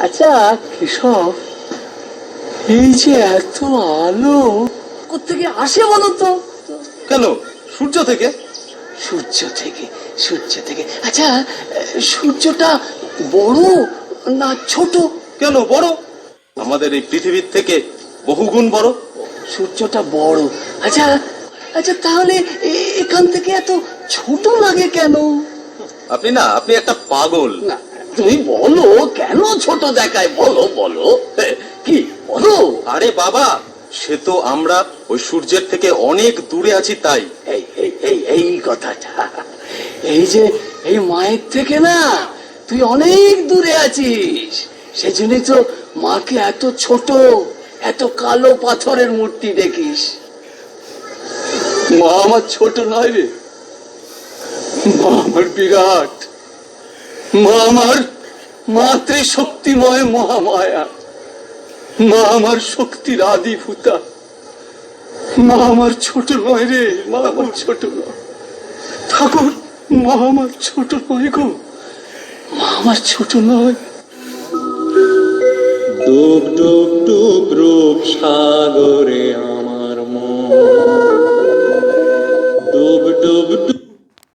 আচ্ছা কেশব, এই যে এত আলো কোত্থেকে আসে বলো তো? কেন, সূর্য থেকে। সূর্য থেকে? সূর্য থেকে? আচ্ছা, সূর্যটা বড় না ছোট? কেন বড়, আমাদের এই পৃথিবীর থেকে বহুগুণ বড়। সূর্যটা বড়। আচ্ছা আচ্ছা, তাহলে এখান থেকে এত ছোট লাগে কেন? আপনি একটা পাগল। না, তুমি বলো কেন ছোট দেখায়, বলো বলো, কি বলো। আরে বাবা, সে তো আমরা ওই সূর্যের থেকে অনেক দূরে আছি তাই। এই কথাটা, এই যে এই মায়ের থেকে না তুই অনেক দূরে আছিস, সেজন্যই তো মাকে এত ছোট, এত কালো পাথরের মূর্তি দেখিস। মা আমার ছোট নয় রে, মা আমার বিরাট, মা আমার মাতৃশক্তিময় মহামায়া, মা আমার শক্তির আদিভূতা। মা আমার ছোট নয় রে, মা আমার ছোট নয় ঠাকুর, মা আমার ছোট নয় গো, মা আমার ছোট নয়। ডুব ডুব ডুব রো